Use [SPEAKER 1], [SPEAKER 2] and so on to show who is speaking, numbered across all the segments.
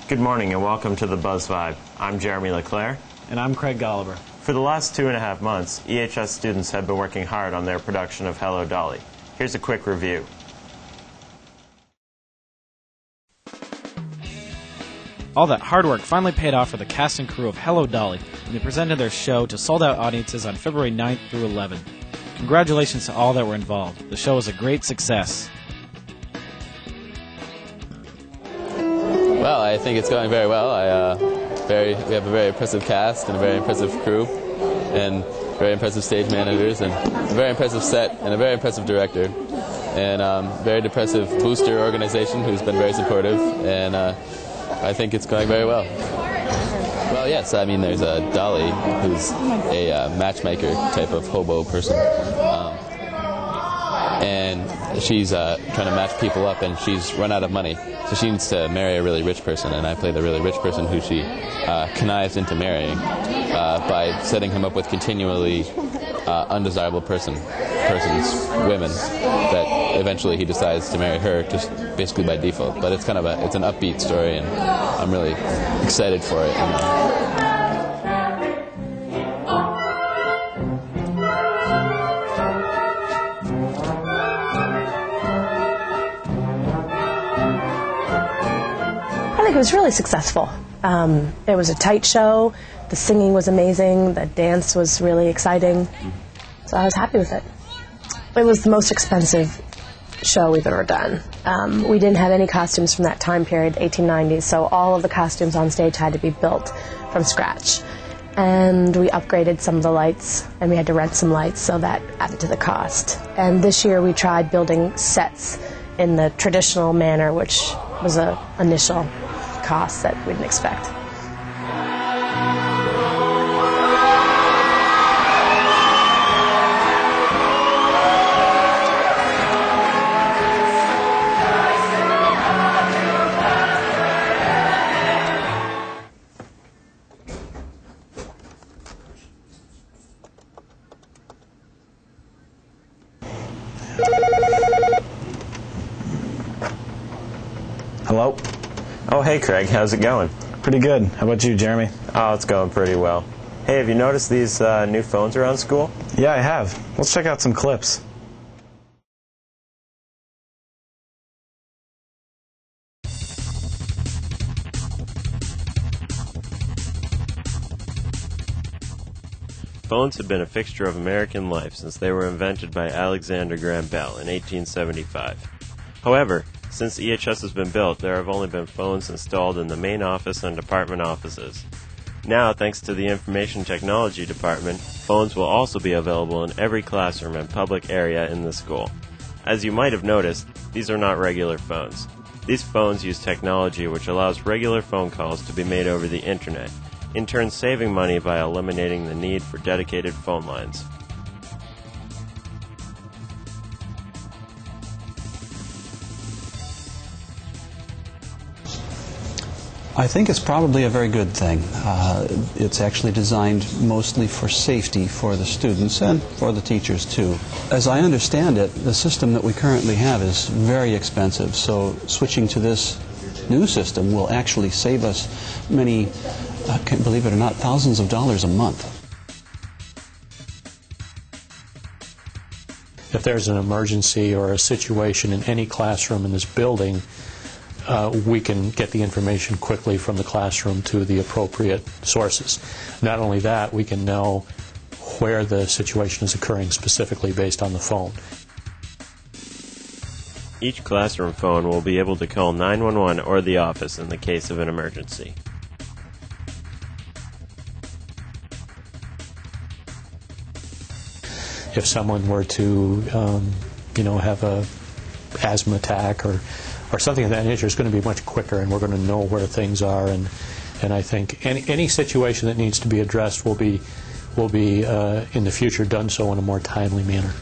[SPEAKER 1] Good morning and welcome to the Buzz Vibe. I'm Jeremy LeClaire.
[SPEAKER 2] And I'm Craig Golliver.
[SPEAKER 1] For the last 2.5 months, EHS students have been working hard on their production of Hello Dolly. Here's a quick review.
[SPEAKER 2] All that hard work finally paid off for the cast and crew of Hello Dolly when they presented their show to sold-out audiences on February 9th through 11th. Congratulations to all that were involved. The show was a great success.
[SPEAKER 3] Well, I think it's going very well. We have a very impressive cast and a very impressive crew and very impressive stage managers and a very impressive set and a very impressive director and very impressive booster organization who's been very supportive, and I think it's going very well. Well, yes, I mean, there's a Dolly who's a matchmaker type of hobo person. And she's trying to match people up, and she's run out of money. So she needs to marry a really rich person, and I play the really rich person who she connives into marrying by setting him up with continually undesirable women, that eventually he decides to marry her just basically by default. But it's kind of it's an upbeat story, and I'm really excited for it.
[SPEAKER 4] I think it was really successful. It was a tight show. The singing was amazing. The dance was really exciting. So I was happy with it. It was the most expensive show we've ever done. We didn't have any costumes from that time period, 1890s, so all of the costumes on stage had to be built from scratch. And we upgraded some of the lights, and we had to rent some lights, so that added to the cost. And this year we tried building sets in the traditional manner, which was an initial cost that we didn't expect.
[SPEAKER 2] Hello?
[SPEAKER 1] Oh, hey Craig, how's it going?
[SPEAKER 2] Pretty good. How about you, Jeremy?
[SPEAKER 1] Oh, it's going pretty well. Hey, have you noticed these new phones around school?
[SPEAKER 2] Yeah, I have. Let's check out some clips.
[SPEAKER 1] Phones have been a fixture of American life since they were invented by Alexander Graham Bell in 1875. However, since EHS has been built, there have only been phones installed in the main office and department offices. Now, thanks to the Information Technology Department, phones will also be available in every classroom and public area in the school. As you might have noticed, these are not regular phones. These phones use technology which allows regular phone calls to be made over the internet, in turn saving money by eliminating the need for dedicated phone lines.
[SPEAKER 5] I think it's probably a very good thing. It's actually designed mostly for safety for the students and for the teachers too. As I understand it, the system that we currently have is very expensive, so switching to this new system will actually save us many, believe it or not, thousands of dollars a month.
[SPEAKER 6] If there's an emergency or a situation in any classroom in this building, we can get the information quickly from the classroom to the appropriate sources. Not only that, we can know where the situation is occurring specifically based on the phone.
[SPEAKER 1] Each classroom phone will be able to call 911 or the office in the case of an emergency.
[SPEAKER 6] If someone were to, have a asthma attack or something of that nature, it's going to be much quicker, and we're going to know where things are. And I think any situation that needs to be addressed will be in the future done so in a more timely manner.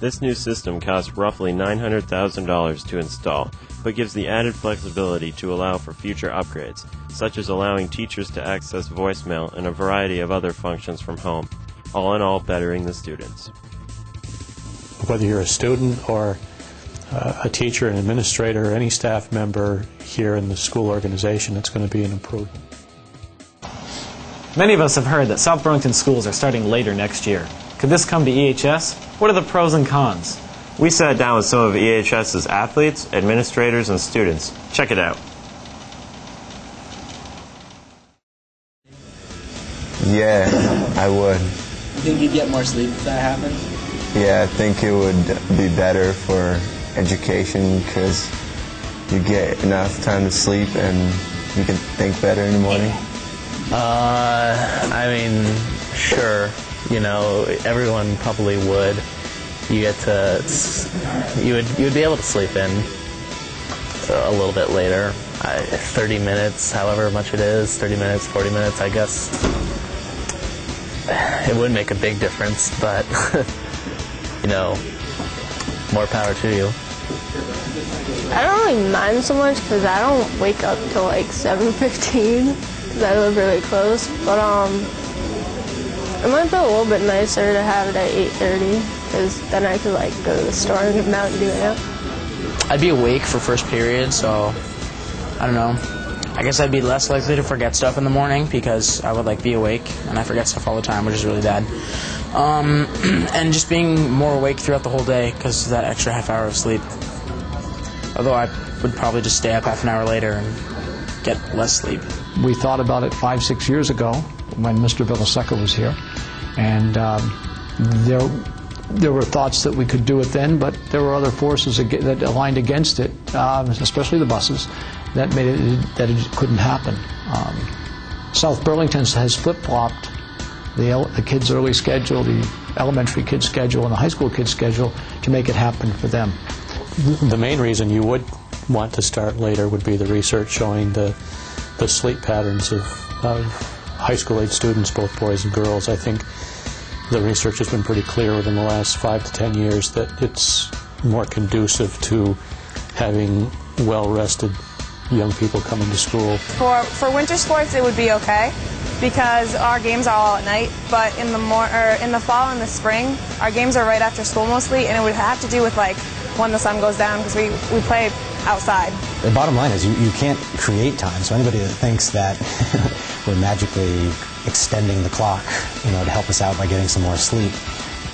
[SPEAKER 1] This new system costs roughly $900,000 to install, but gives the added flexibility to allow for future upgrades, such as allowing teachers to access voicemail and a variety of other functions from home, all in all bettering the students.
[SPEAKER 6] Whether you're a student or a teacher, an administrator, any staff member here in the school organization, it's going to be an improvement.
[SPEAKER 2] Many of us have heard that South Burlington schools are starting later next year. Could this come to EHS? What are the pros and cons?
[SPEAKER 1] We sat down with some of EHS's athletes, administrators, and students. Check it out.
[SPEAKER 7] Yeah, I would.
[SPEAKER 8] You think you'd get more sleep if that happened?
[SPEAKER 7] Yeah, I think it would be better for education because you get enough time to sleep and you can think better in the morning.
[SPEAKER 9] I mean, sure. You know, everyone probably would. You get to, you would be able to sleep in a little bit later. 30 minutes, however much it is, 30 minutes, 40 minutes, I guess. It would make a big difference, but, you know, more power to you.
[SPEAKER 10] I don't really mind so much because I don't wake up till like 7:15 because I live really close. But it might be a little bit nicer to have it at 8:30 because then I could like go to the store and get Mountain Dew out.
[SPEAKER 8] I'd be awake for first period, so I don't know. I guess I'd be less likely to forget stuff in the morning because I would like be awake and I forget stuff all the time, which is really bad. And just being more awake throughout the whole day because of that extra half hour of sleep. Although I would probably just stay up half an hour later and get less sleep.
[SPEAKER 11] We thought about it 5-6 years ago when Mr. Villaseca was here, and there were thoughts that we could do it then, but there were other forces that aligned against it, especially the buses, that made it that it couldn't happen. South Burlington has flip-flopped the kids' early schedule, the elementary kids' schedule, and the high school kids' schedule to make it happen for them.
[SPEAKER 6] The main reason you would want to start later would be the research showing the sleep patterns of high school age students, both boys and girls. I think the research has been pretty clear within the last 5 to 10 years that it's more conducive to having well-rested young people coming to school.
[SPEAKER 12] For winter sports, it would be okay because our games are all at night. But in the fall and the spring, our games are right after school mostly, and it would have to do with like when the sun goes down because we play outside.
[SPEAKER 13] The bottom line is you can't create time. So anybody that thinks that we're magically extending the clock, to help us out by getting some more sleep,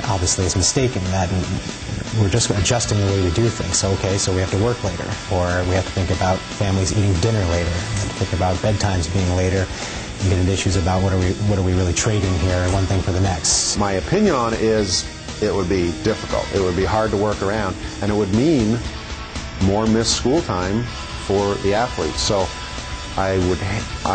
[SPEAKER 13] obviously is mistaken. That we're just adjusting the way we do things. So so we have to work later, or we have to think about families eating dinner later, we have to think about bedtimes being later. You get into issues about what are we really trading here, one thing for the next.
[SPEAKER 14] My opinion on it is it would be difficult. It would be hard to work around, and it would mean more missed school time for the athletes. So I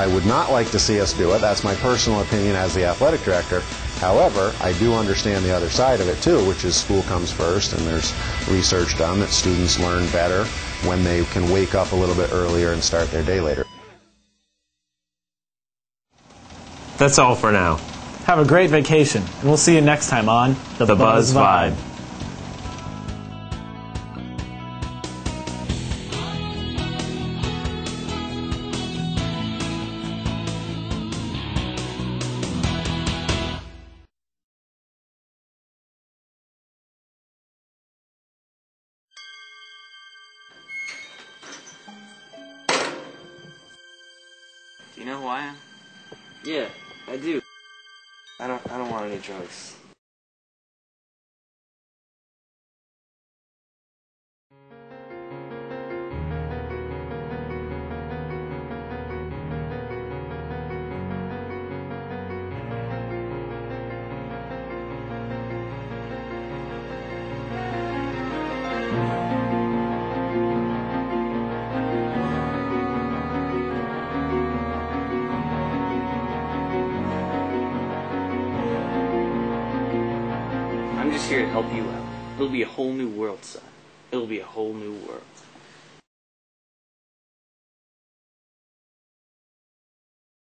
[SPEAKER 14] would not like to see us do it. That's my personal opinion as the athletic director. However, I do understand the other side of it too, which is school comes first, and there's research done that students learn better when they can wake up a little bit earlier and start their day later.
[SPEAKER 1] That's all for now.
[SPEAKER 2] Have a great vacation, and we'll see you next time on
[SPEAKER 1] The Buzz Vibe.
[SPEAKER 8] Do you know who I am? Yeah, I do.
[SPEAKER 15] I don't want any drugs.
[SPEAKER 8] I'm just here to help you out. It'll be a whole new world, son. It'll be a whole new world.